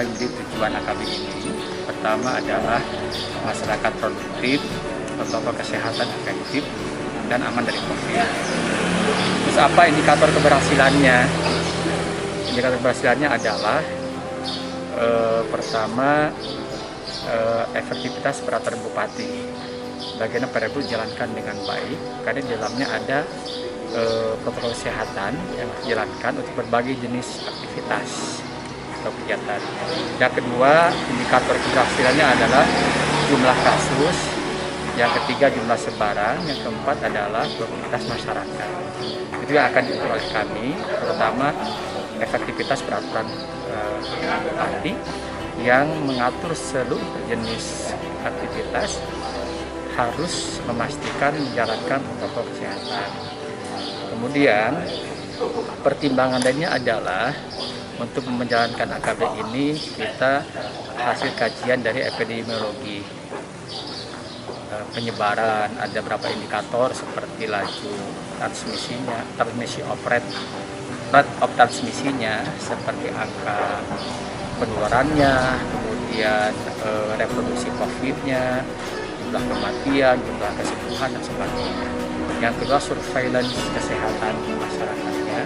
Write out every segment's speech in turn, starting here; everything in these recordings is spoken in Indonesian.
yang menjadi tujuan AKB ini. Pertama adalah masyarakat produktif, protokol kesehatan efektif, dan aman dari COVID. Terus apa indikator keberhasilannya? Indikator keberhasilannya adalah pertama efektivitas peraturan bupati. Bagaimana peraturan dijalankan dengan baik, karena di dalamnya ada protokol kesehatan yang dijalankan untuk berbagai jenis aktivitas atau kegiatan. Yang kedua, indikator keberhasilannya adalah jumlah kasus. Yang ketiga, jumlah sebaran. Yang keempat adalah produktivitas masyarakat. Itu yang akan diukur oleh kami, terutama efektivitas peraturan bupati yang mengatur seluruh jenis aktivitas harus memastikan menjalankan protokol kesehatan. Kemudian pertimbangan lainnya adalah untuk menjalankan AKB ini kita hasil kajian dari epidemiologi penyebaran, ada beberapa indikator seperti laju transmisinya, rate of transmisinya, seperti angka penularannya, kemudian reproduksi COVID-nya, jumlah kematian, jumlah kesembuhan, dan sebagainya. Yang kedua, surveillance kesehatan masyarakatnya,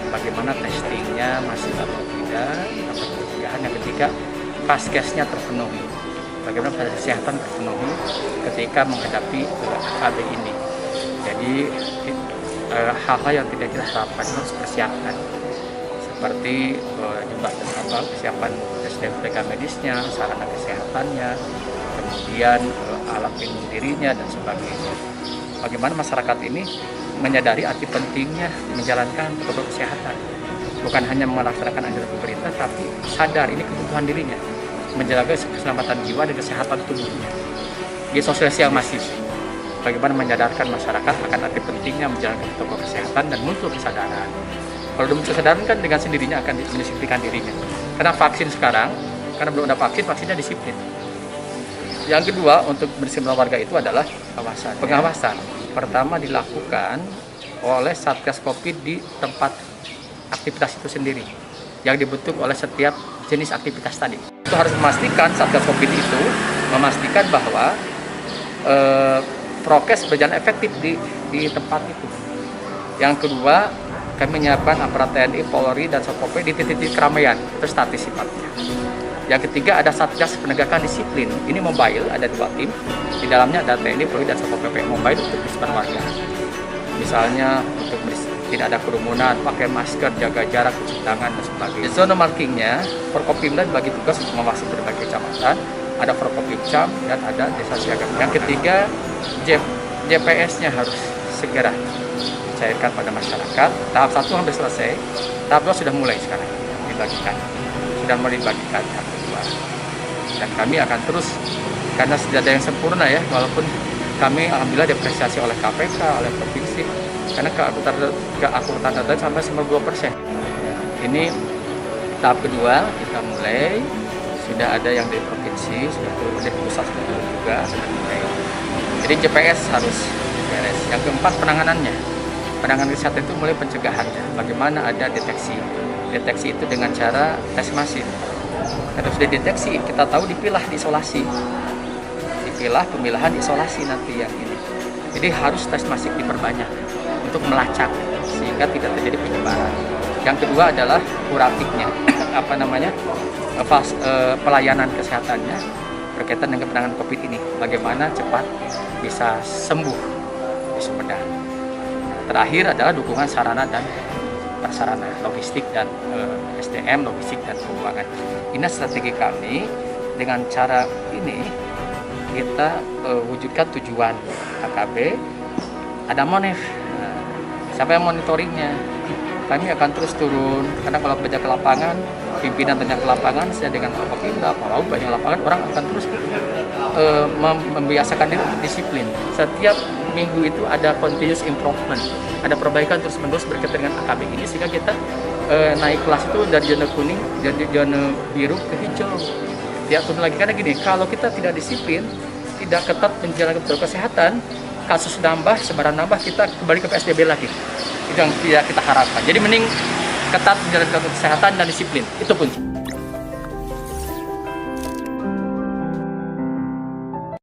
bagaimana testingnya masih atau tidak, atau pencegahan. Yang ketiga, vaskesnya terpenuhi, bagaimana fasilitas kesehatan terpenuhi ketika menghadapi AKB ini. Jadi hal-hal yang tidak kita harapkan harus persiapkan, seperti jumlah kesiapan SDM medisnya, sarana kesehatannya, kemudian alat pelindung dirinya, dan sebagainya. Bagaimana masyarakat ini menyadari arti pentingnya menjalankan protokol kesehatan, bukan hanya melaksanakan anjuran pemerintah, tapi sadar ini kebutuhan dirinya, menjaga keselamatan jiwa dan kesehatan tubuhnya. Di sosialisasi yang masif, bagaimana menyadarkan masyarakat akan arti pentingnya menjalankan protokol kesehatan dan muncul kesadaran. Kalau belum kesadaran kan dengan sendirinya akan mendisiplinkan dirinya. Karena vaksin sekarang, karena belum ada vaksin, vaksinnya disiplin. Yang kedua, untuk berdisiplin warga itu adalah pengawasan. Pertama dilakukan oleh Satgas Covid di tempat aktivitas itu sendiri, yang dibentuk oleh setiap jenis aktivitas tadi. Itu harus memastikan Satgas Covid itu memastikan bahwa prokes berjalan efektif di tempat itu. Yang kedua, kami menyiapkan aparat TNI, Polri, dan Satpol PP di titik-titik keramaian, terstatis sifatnya. Yang ketiga, ada Satgas Penegakan Disiplin. Ini mobile, ada 2 tim. Di dalamnya ada TNI, Polri, dan Satpol PP. Mobile untuk disiplin warga. Misalnya untuk tidak ada kerumunan, pakai masker, jaga jarak, cuci tangan, dan sebagainya. Di zona markingnya, Forkopimda bagi tugas untuk mengawasi berbagai kecamatan. Ada Forkopimcam dan ada Desa Siaga. Yang ketiga, JPS-nya harus segera dicairkan pada masyarakat. Tahap 1 hampir selesai. Tahap 2 sudah mulai sekarang dibagikan. Sudah mulai dibagikan tahap kedua. Dan kami akan terus, karena tidak ada yang sempurna ya, walaupun kami alhamdulillah diapresiasi oleh KPK, oleh provinsi, karena keakuratan data sampai 92%. Ini tahap kedua kita mulai, sudah ada yang dari provinsi, sudah turun dari pusat juga sudah mulai. Jadi JPS harus beres. Yang keempat, penanganannya. Penanganan kesehatan itu mulai pencegahannya. Bagaimana ada deteksi. Deteksi itu dengan cara tes masif. Kalau sudah deteksi, kita tahu dipilah di isolasi. Dipilah pemilahan isolasi nanti yang ini. Jadi harus tes masif diperbanyak untuk melacak sehingga tidak terjadi penyebaran. Yang kedua adalah kuratifnya, pelayanan kesehatannya berkaitan dengan penanganan COVID ini. Bagaimana cepat bisa sembuh di Sumedang. Terakhir adalah dukungan sarana dan prasarana, logistik dan SDM, logistik dan keuangan. Ini strategi kami. Dengan cara ini kita wujudkan tujuan AKB. Ada monef. Siapa yang monitoringnya? Kami akan terus turun, karena kalau kerja ke lapangan, pimpinan tanya ke lapangan, saya dengan Forkopimda, Polri, banyak lapangan, orang akan terus membiasakan diri untuk disiplin. Setiap minggu itu ada continuous improvement, ada perbaikan terus-menerus berkaitan dengan AKB ini, sehingga kita naik kelas itu dari zona kuning, dari zona biru ke hijau. Tidak turun lagi, karena gini, kalau kita tidak disiplin, tidak ketat menjalankan protokol kesehatan, kasus nambah, sebaran nambah, kita kembali ke PSBB lagi. Itu yang tidak kita harapkan. Jadi mending ketat menjalankan kesehatan dan disiplin, itu kunci.